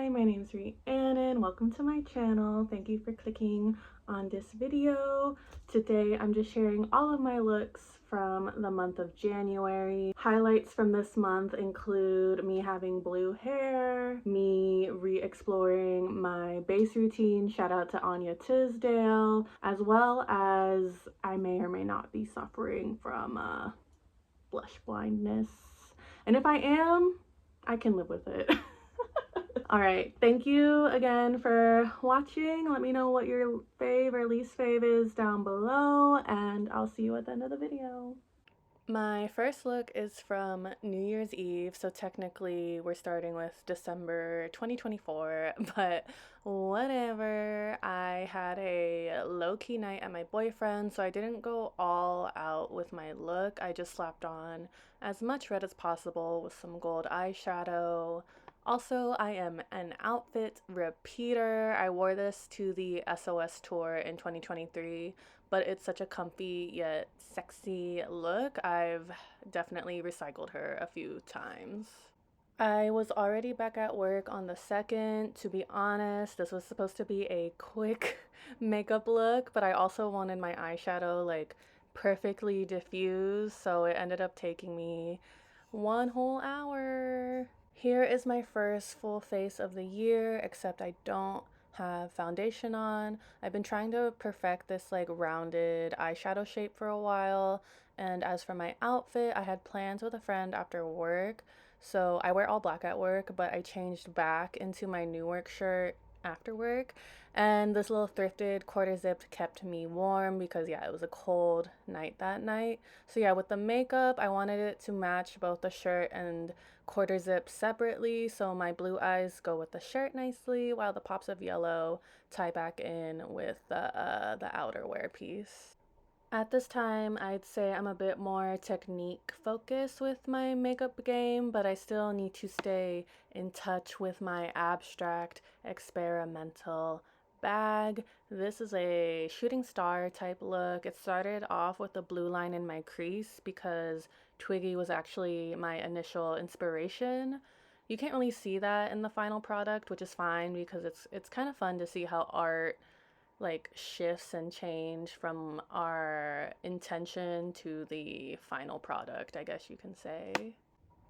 Hi, my name is Rhiannon. Welcome to my channel. Thank you for clicking on this video. Today I'm just sharing all of my looks from the month of January. Highlights from this month include me having blue hair, me re-exploring my base routine, shout out to Anya Tisdale, as well as I may or may not be suffering from blush blindness. And if I am, I can live with it. All right, thank you again for watching. Let me know what your fave or least fave is down below, and I'll see you at the end of the video. My first look is from New Year's Eve, so technically we're starting with December 2024, but whatever. I had a low-key night at my boyfriend's, so I didn't go all out with my look. I just slapped on as much red as possible with some gold eyeshadow. Also, I am an outfit repeater. I wore this to the SOS tour in 2023, but it's such a comfy yet sexy look. I've definitely recycled her a few times. I was already back at work on the 2nd. To be honest, this was supposed to be a quick makeup look, but I also wanted my eyeshadow like perfectly diffused, so it ended up taking me one whole hour. Here is my first full face of the year, except I don't have foundation on. I've been trying to perfect this like rounded eyeshadow shape for a while, and as for my outfit, I had plans with a friend after work, so I wear all black at work, but I changed back into my new work shirt after work, and this little thrifted quarter zip kept me warm because yeah, it was a cold night that night. So yeah, with the makeup, I wanted it to match both the shirt and quarter zip separately, so my blue eyes go with the shirt nicely while the pops of yellow tie back in with the outerwear piece. At this time, I'd say I'm a bit more technique focused with my makeup game, but I still need to stay in touch with my abstract experimental bag. This is a shooting star type look. It started off with a blue line in my crease because Twiggy was actually my initial inspiration. You can't really see that in the final product, which is fine because it's kind of fun to see how art like shifts and change from our intention to the final product, I guess you can say.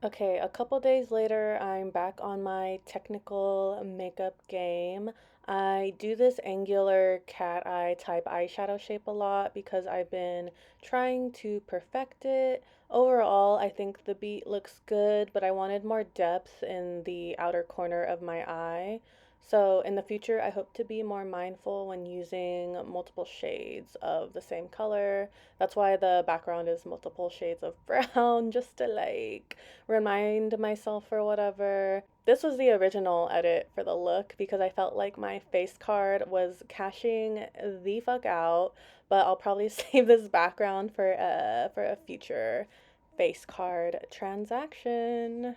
Okay, a couple days later, I'm back on my technical makeup game. I do this angular cat eye type eyeshadow shape a lot because I've been trying to perfect it. Overall, I think the beat looks good, but I wanted more depth in the outer corner of my eye. So in the future, I hope to be more mindful when using multiple shades of the same color. That's why the background is multiple shades of brown, just to like remind myself or whatever. This was the original edit for the look because I felt like my face card was cashing the fuck out, but I'll probably save this background for a future face card transaction.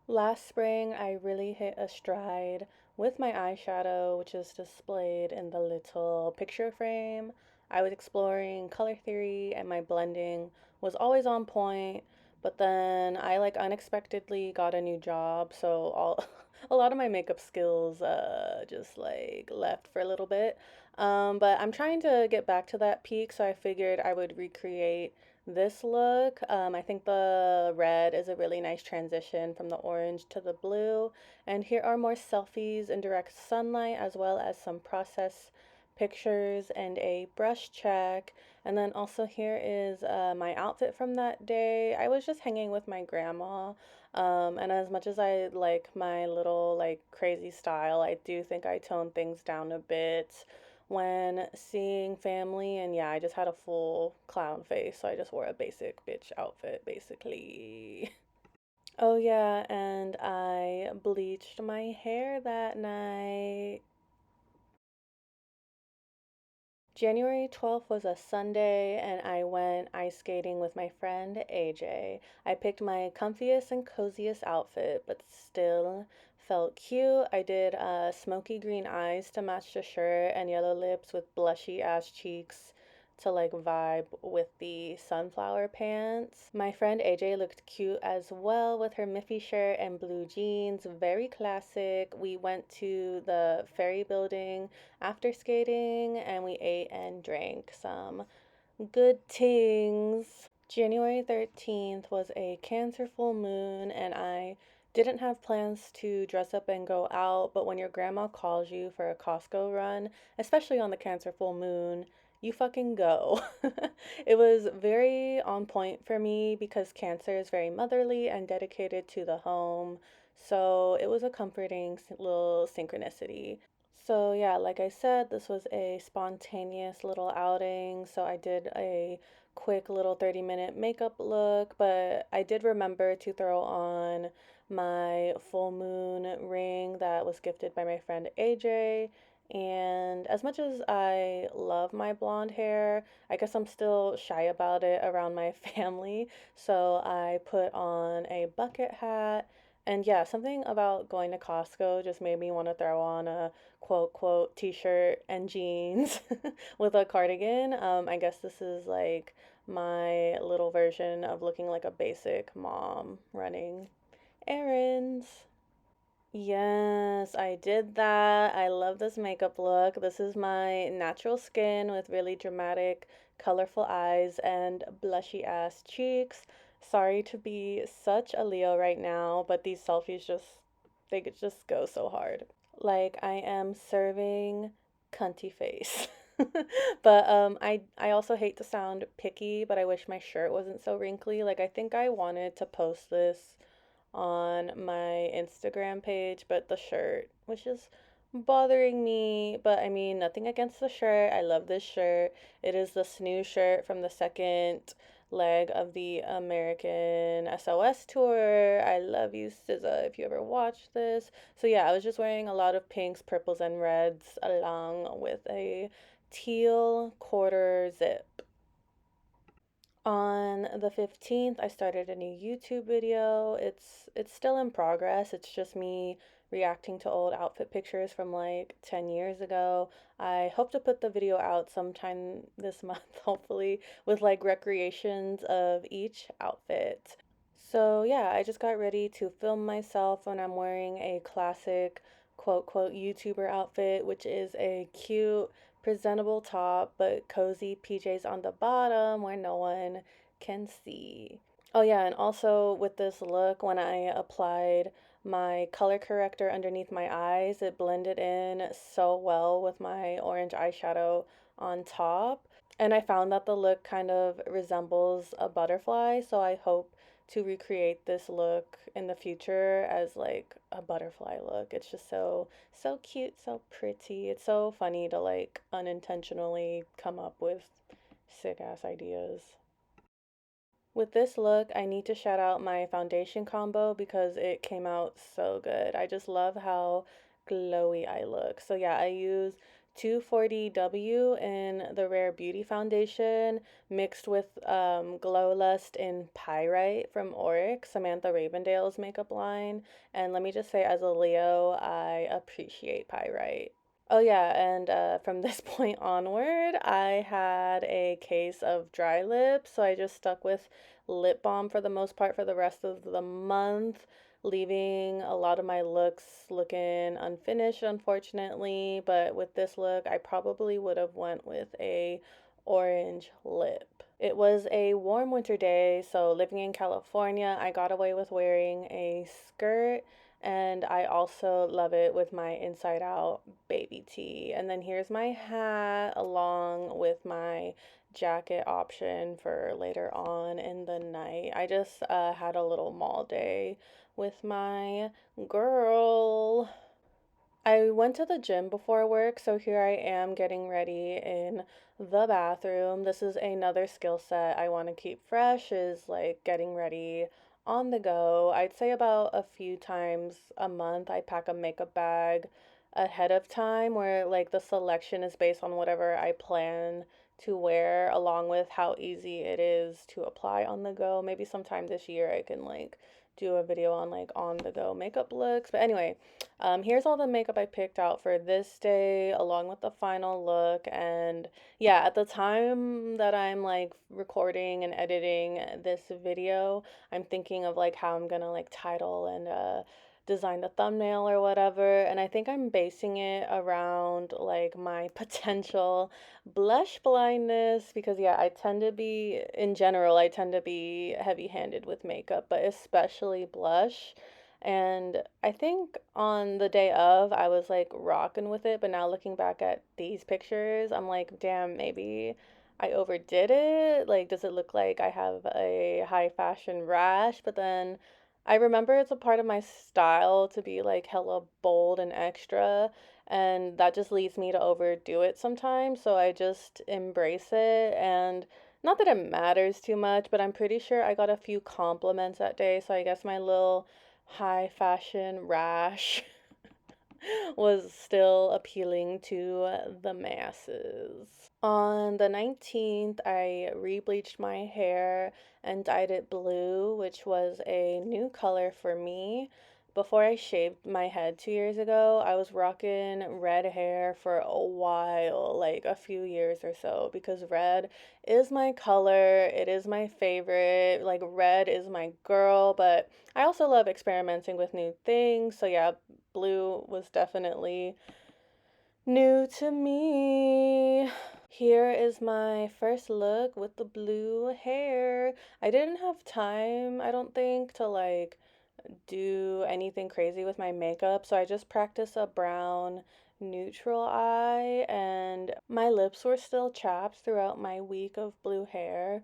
Last spring, I really hit a stride with my eyeshadow, which is displayed in the little picture frame. I was exploring color theory and my blending was always on point, but then I like unexpectedly got a new job, so all a lot of my makeup skills just like left for a little bit. But I'm trying to get back to that peak, so I figured I would recreate this look. I think the red is a really nice transition from the orange to the blue. And here are more selfies in direct sunlight, as well as some process pictures and a brush check. And then also here is my outfit from that day. I was just hanging with my grandma. And as much as I like my little like crazy style, I do think I toned things down a bit when seeing family, and yeah, I just had a full clown face, so I just wore a basic bitch outfit basically. Oh yeah, and I bleached my hair that night. January 12th was a Sunday, and I went ice skating with my friend AJ. I picked my comfiest and coziest outfit, but still felt cute. I did smoky green eyes to match the shirt and yellow lips with blushy ass cheeks to like vibe with the sunflower pants. My friend AJ looked cute as well with her Miffy shirt and blue jeans, very classic. We went to the ferry building after skating and we ate and drank some good things. January 13th was a Cancer full moon, and I didn't have plans to dress up and go out, but when your grandma calls you for a Costco run, especially on the Cancer full moon, you fucking go. It was very on point for me because Cancer is very motherly and dedicated to the home, so it was a comforting little synchronicity. So, yeah, like I said, this was a spontaneous little outing. So, I did a quick little 30-minute makeup look, but I did remember to throw on my full moon ring that was gifted by my friend AJ. And as much as I love my blonde hair, I guess I'm still shy about it around my family. So, I put on a bucket hat. And yeah, something about going to Costco just made me want to throw on a quote quote t-shirt and jeans with a cardigan. I guess this is like my little version of looking like a basic mom running errands. Yes, I did that. I love this makeup look. This is my natural skin with really dramatic, colorful eyes and blushy ass cheeks. Sorry to be such a Leo right now, but these selfies they just go so hard. Like I am serving cunty face. But I also hate to sound picky, but I wish my shirt wasn't so wrinkly. Like I think I wanted to post this on my Instagram page, but the shirt was just bothering me. But I mean, nothing against the shirt. I love this shirt. It is the snoo shirt from the second leg of the American SOS tour. I love you, SZA, if you ever watched this. So yeah, I was just wearing a lot of pinks, purples, and reds along with a teal quarter zip. On the 15th, I started a new YouTube video. It's still in progress. It's just me reacting to old outfit pictures from like 10 years ago. I hope to put the video out sometime this month, hopefully, with like recreations of each outfit. So, yeah, I just got ready to film myself when I'm wearing a classic quote quote YouTuber outfit, which is a cute presentable top, but cozy PJs on the bottom where no one can see. Oh, yeah, and also with this look, when I applied my color corrector underneath my eyes, it blended in so well with my orange eyeshadow on top. And I found that the look kind of resembles a butterfly, so I hope to recreate this look in the future as like a butterfly look. It's just so cute, so pretty. It's so funny to like unintentionally come up with sick ass ideas. With this look, I need to shout out my foundation combo because it came out so good. I just love how glowy I look. So yeah, I use 240W in the Rare Beauty foundation mixed with Glow Lust in Pyrite from Auric, Samantha Ravendale's makeup line. And let me just say, as a Leo, I appreciate Pyrite. Oh yeah, and from this point onward, I had a case of dry lips, so I just stuck with lip balm for the most part for the rest of the month, leaving a lot of my looks looking unfinished, unfortunately. But with this look, I probably would have went with a orange lip. It was a warm winter day, so living in California, I got away with wearing a skirt and I also love it with my inside out baby tee. And then here's my hat along with my jacket option for later on in the night. I just had a little mall day with my girl. I went to the gym before work, so here I am getting ready in the bathroom. This is another skill set I want to keep fresh is like getting ready on the go. I'd say about a few times a month I pack a makeup bag ahead of time where like the selection is based on whatever I plan to wear along with how easy it is to apply on the go. Maybe sometime this year I can like do a video on like on the go makeup looks. But anyway, here's all the makeup I picked out for this day along with the final look. And yeah, at the time that I'm like recording and editing this video, I'm thinking of like how I'm gonna like title and design the thumbnail or whatever. And I think I'm basing it around like my potential blush blindness because yeah, I tend to be in general, I tend to be heavy-handed with makeup, but especially blush. And I think on the day of, I was like rocking with it, but now looking back at these pictures, I'm like, damn, maybe I overdid it. Like, does it look like I have a high fashion rash? But then I remember it's a part of my style to be like hella bold and extra, and that just leads me to overdo it sometimes. So I just embrace it, and not that it matters too much, but I'm pretty sure I got a few compliments that day. So I guess my little high fashion rash was still appealing to the masses. On the 19th, I rebleached my hair and dyed it blue, which was a new color for me. Before I shaved my head 2 years ago, I was rocking red hair for a while, like a few years or so, because red is my color. It is my favorite. Like, red is my girl, but I also love experimenting with new things. So, yeah, blue was definitely new to me. Here is my first look with the blue hair. I didn't have time, I don't think, to like do anything crazy with my makeup, so I just practiced a brown neutral eye, and my lips were still chapped throughout my week of blue hair.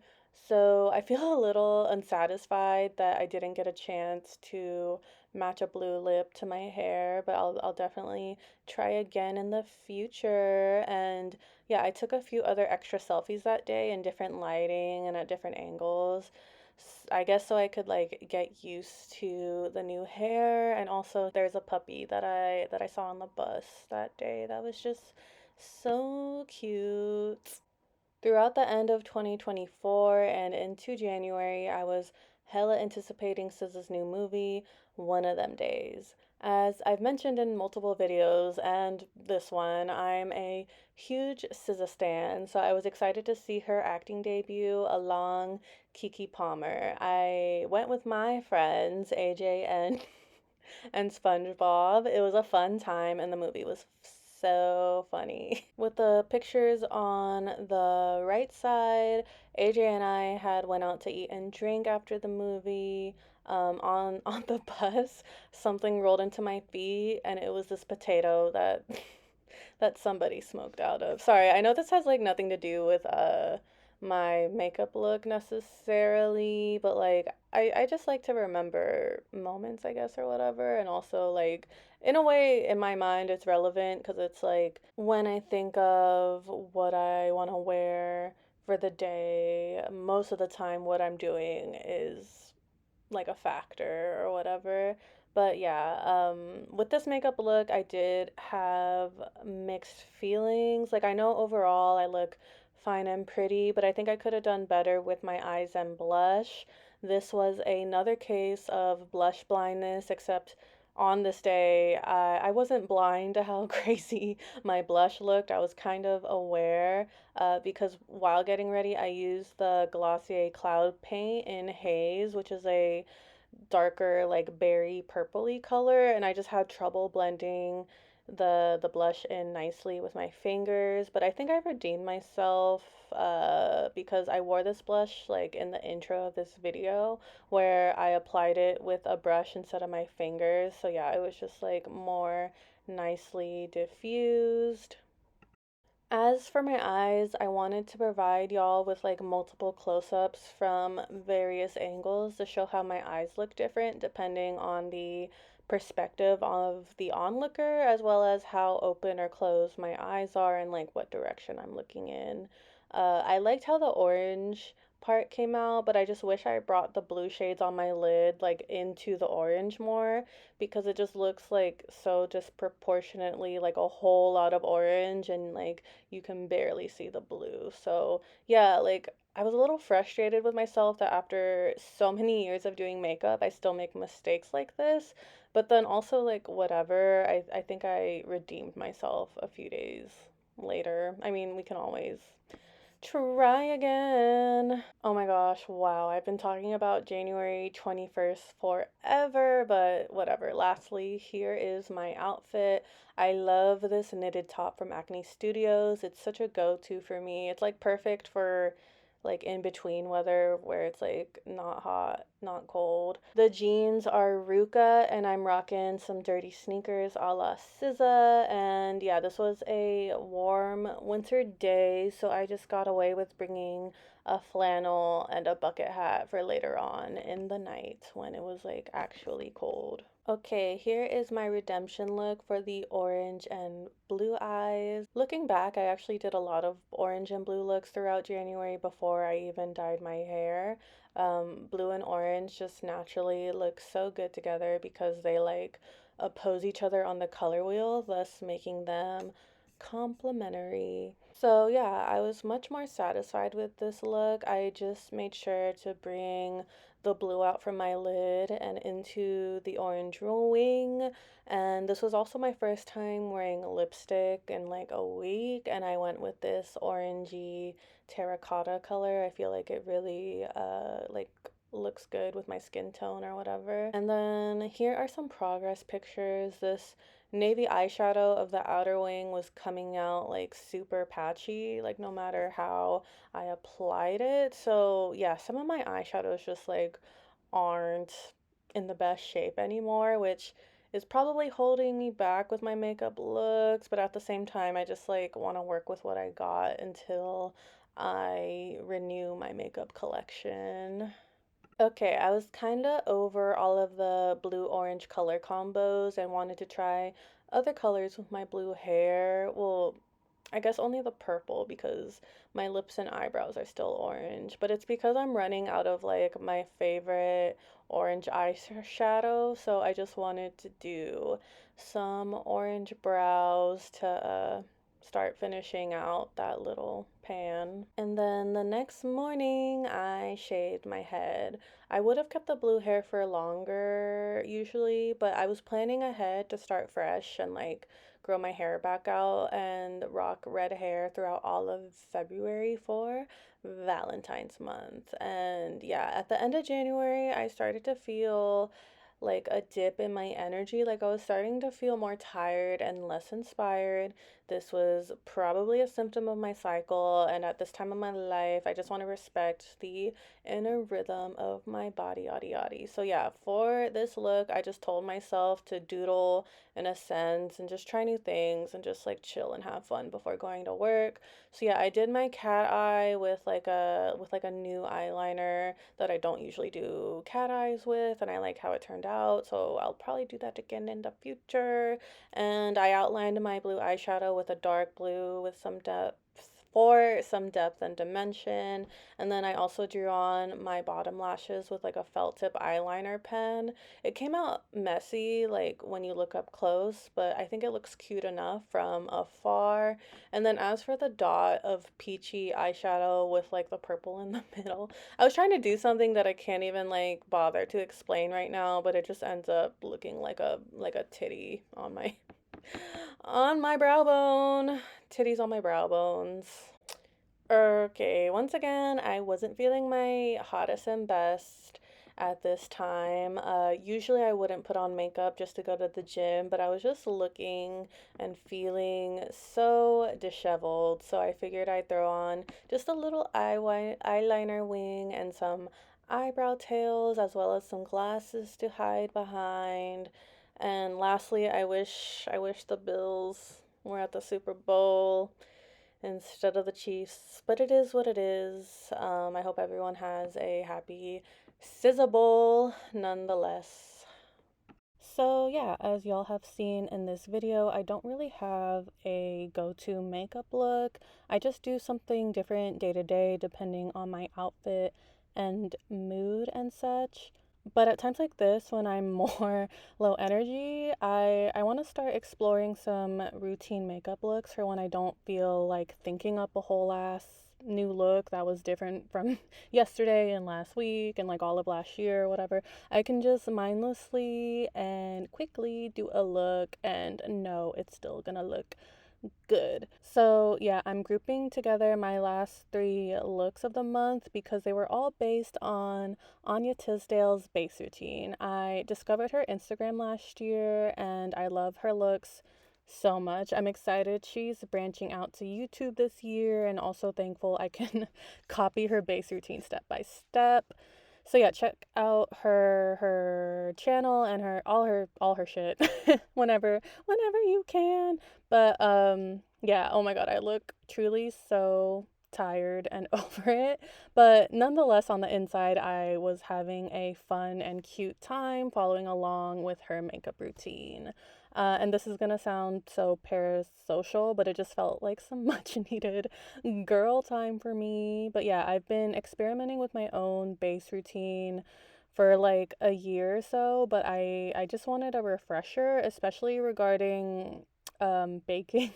So I feel a little unsatisfied that I didn't get a chance to match a blue lip to my hair, but I'll definitely try again in the future. And yeah, I took a few other extra selfies that day in different lighting and at different angles. I guess so I could like get used to the new hair, and also there's a puppy that I saw on the bus that day that was just so cute. Throughout the end of 2024 and into January, I was hella anticipating SZA's new movie, One of Them Days. As I've mentioned in multiple videos and this one, I'm a huge SZA stan, so I was excited to see her acting debut along Kiki Palmer. I went with my friends, AJ and SpongeBob. It was a fun time, and the movie was so funny. With the pictures on the right side, AJ and I had went out to eat and drink after the movie. On the bus, something rolled into my feet, and it was this potato that that somebody smoked out of. Sorry, I know this has like nothing to do with my makeup look necessarily, but like I just like to remember moments, I guess, or whatever. And also, like, in a way, in my mind, it's relevant because it's like when I think of what I want to wear for the day, most of the time, what I'm doing is like a factor or whatever. But yeah, with this makeup look, I did have mixed feelings. Like, I know overall I look fine and pretty, but I think I could have done better with my eyes and blush. This was another case of blush blindness, except on this day, I wasn't blind to how crazy my blush looked. I was kind of aware because while getting ready, I used the Glossier Cloud Paint in Haze, which is a darker, like berry purpley color, and I just had trouble blending the blush in nicely with my fingers. But I think I redeemed myself because I wore this blush like in the intro of this video where I applied it with a brush instead of my fingers. So yeah, it was just like more nicely diffused. As for my eyes, I wanted to provide y'all with like multiple close-ups from various angles to show how my eyes look different depending on the perspective of the onlooker, as well as how open or closed my eyes are and like what direction I'm looking in. I liked how the orange part came out, but I just wish I brought the blue shades on my lid like into the orange more because it just looks like so disproportionately like a whole lot of orange, and like you can barely see the blue. So, yeah, like I was a little frustrated with myself that after so many years of doing makeup, I still make mistakes like this. But then also, like, whatever, I think I redeemed myself a few days later. I mean, we can always try again. Oh my gosh, wow. I've been talking about January 21st forever, but whatever. Lastly, here is my outfit. I love this knitted top from Acne Studios. It's such a go-to for me. It's like perfect for like in between weather where it's like not hot, not cold. The jeans are Ruka and I'm rocking some dirty sneakers a la SZA. And yeah, this was a warm winter day, so I just got away with bringing a flannel and a bucket hat for later on in the night when it was like actually cold. Okay, here is my redemption look for the orange and blue eyes. Looking back, I actually did a lot of orange and blue looks throughout January before I even dyed my hair. Blue and orange just naturally look so good together because they like oppose each other on the color wheel, thus making them complementary. So yeah, I was much more satisfied with this look. I just made sure to bring the blue out from my lid and into the orange wing. And this was also my first time wearing lipstick in like a week, and I went with this orangey terracotta color. I feel like it really like looks good with my skin tone or whatever. And then here are some progress pictures. This navy eyeshadow of the outer wing was coming out like super patchy, like no matter how I applied it. So yeah, some of my eyeshadows just like aren't in the best shape anymore, which is probably holding me back with my makeup looks, but at the same time, I just like want to work with what I got until I renew my makeup collection. Okay, I was kind of over all of the blue-orange color combos and wanted to try other colors with my blue hair. Well, I guess only the purple because my lips and eyebrows are still orange, but it's because I'm running out of like my favorite orange eyeshadow, so I just wanted to do some orange brows to start finishing out that little pan. And then the next morning, I shaved my head. I would have kept the blue hair for longer usually, but I was planning ahead to start fresh and like grow my hair back out and rock red hair throughout all of February for Valentine's month. And yeah, at the end of January, I started to feel like a dip in my energy. Like I was starting to feel more tired and less inspired. This was probably a symptom of my cycle, and at this time of my life, I just want to respect the inner rhythm of my body, yada yada. So yeah, for this look, I just told myself to doodle in a sense and just try new things and just like chill and have fun before going to work. So yeah, I did my cat eye with like a new eyeliner that I don't usually do cat eyes with, and I like how it turned out. So I'll probably do that again in the future. And I outlined my blue eyeshadow with a dark blue with some depth for some depth and dimension. And then I also drew on my bottom lashes with like a felt tip eyeliner pen. It came out messy like when you look up close, but I think it looks cute enough from afar. And then as for the dot of peachy eyeshadow with like the purple in the middle, I was trying to do something that I can't even like bother to explain right now, but it just ends up looking like a titty on my on my brow bone. Titties on my brow bones. Okay, once again, I wasn't feeling my hottest and best at this time. Usually I wouldn't put on makeup just to go to the gym, but I was just looking and feeling so disheveled, so I figured I'd throw on just a little eyeliner wing and some eyebrow tails, as well as some glasses to hide behind. And lastly, I wish the Bills were at the Super Bowl instead of the Chiefs, but it is what it is. I hope everyone has a happy Scissor Bowl nonetheless. So yeah, as y'all have seen in this video, I don't really have a go-to makeup look. I just do something different day to day depending on my outfit and mood and such. But at times like this, when I'm more low energy, I want to start exploring some routine makeup looks for when I don't feel like thinking up a whole ass new look that was different from yesterday and last week and like all of last year or whatever, I can just mindlessly and quickly do a look and know it's still gonna look good. So yeah, I'm grouping together my last 3 looks of the month because they were all based on Anya Tisdale's base routine. I discovered her Instagram last year and I love her looks so much. I'm excited she's branching out to YouTube this year, and also thankful I can copy her base routine step by step. So yeah, check out her channel and all her shit whenever you can. But yeah, oh my god, I look truly so tired and over it. But nonetheless, on the inside, I was having a fun and cute time following along with her makeup routine. And this is gonna sound so parasocial, but it just felt like some much needed girl time for me. But yeah, I've been experimenting with my own base routine for like a year or so, but I just wanted a refresher, especially regarding baking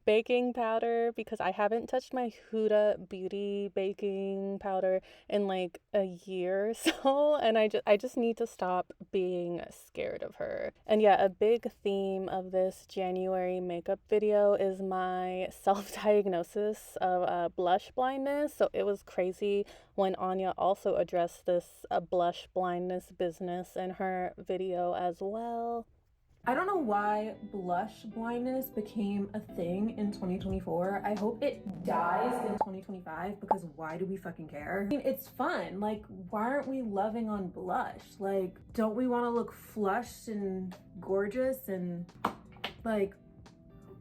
baking powder, because I haven't touched my Huda Beauty baking powder in like a year or so, and I just need to stop being scared of her. And yeah, a big theme of this January makeup video is my self-diagnosis of blush blindness. So it was crazy when Anya also addressed this blush blindness business in her video as well. I don't know why blush blindness became a thing in 2024. I hope it dies in 2025, because why do we fucking care? I mean, it's fun. Like, why aren't we loving on blush? Like, don't we want to look flushed and gorgeous and like,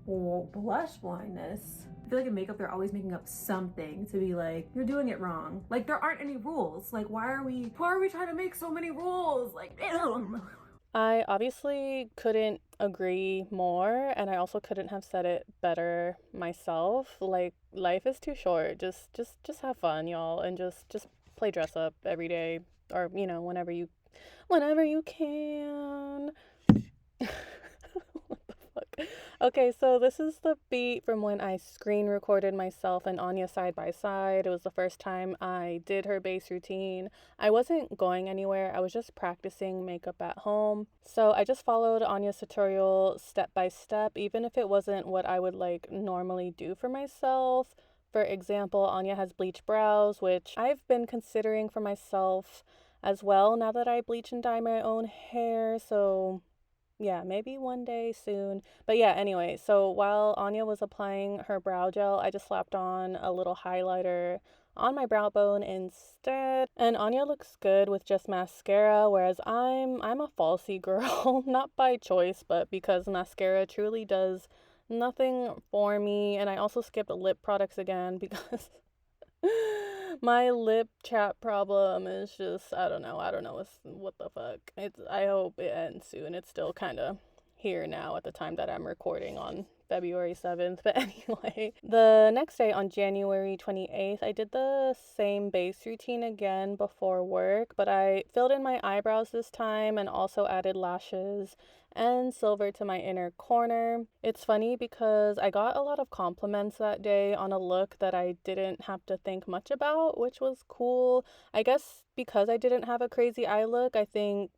well, blush blindness? I feel like in makeup, they're always making up something to be like, you're doing it wrong. Like, there aren't any rules. Like, why are we trying to make so many rules? Like, I obviously couldn't agree more, and I also couldn't have said it better myself. Like, life is too short. Just have fun, y'all, and just play dress up every day, or whenever you can. What the fuck? Okay, so this is the beat from when I screen recorded myself and Anya side by side. It was the first time I did her base routine. I wasn't going anywhere, I was just practicing makeup at home. So I just followed Anya's tutorial step by step, even if it wasn't what I would like normally do for myself. For example, Anya has bleached brows, which I've been considering for myself as well now that I bleach and dye my own hair. So yeah, maybe one day soon. But yeah, anyway, so while Anya was applying her brow gel, I just slapped on a little highlighter on my brow bone instead. And Anya looks good with just mascara, whereas I'm a falsie girl, not by choice, but because mascara truly does nothing for me. And I also skipped lip products again because my lip chat problem is just, I don't know what the fuck. I hope it ends soon. It's still kind of here now at the time that I'm recording on February 7th. But anyway, the next day on January 28th, I did the same base routine again before work, but I filled in my eyebrows this time and also added lashes and silver to my inner corner. It's funny because I got a lot of compliments that day on a look that I didn't have to think much about, which was cool. I guess because I didn't have a crazy eye look, I think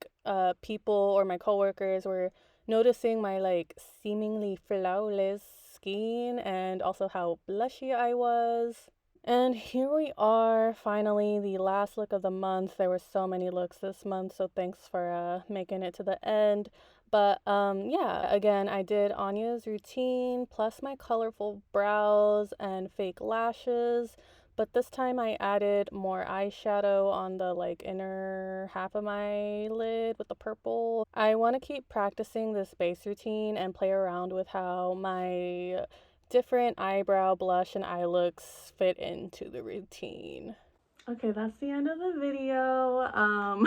people or my coworkers were noticing my like seemingly flawless skin and also how blushy I was. And here we are, finally, the last look of the month. There were so many looks this month, so thanks for making it to the end. But yeah, again, I did Anya's routine plus my colorful brows and fake lashes. But this time I added more eyeshadow on the like inner half of my lid with the purple. I want to keep practicing this base routine and play around with how my different eyebrow, blush, and eye looks fit into the routine. Okay, that's the end of the video.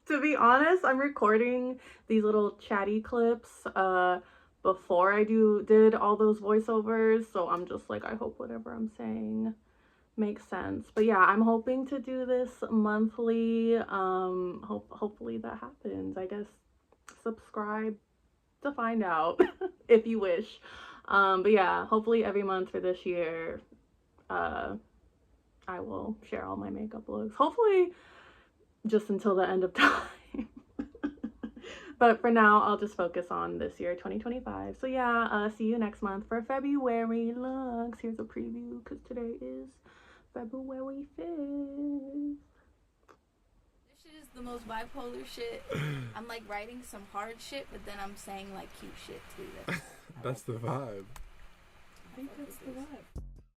To be honest, I'm recording these little chatty clips before I did all those voiceovers, so I'm just like, I hope whatever I'm saying makes sense. But yeah, I'm hoping to do this monthly. Hopefully that happens. I guess subscribe to find out if you wish. But yeah, hopefully every month for this year. I will share all my makeup looks. Hopefully just until the end of time. But for now, I'll just focus on this year, 2025. So yeah, see you next month for February looks. Here's a preview because today is February 5th. This shit is the most bipolar shit. I'm like writing some hard shit, but then I'm saying like cute shit too. That's the vibe.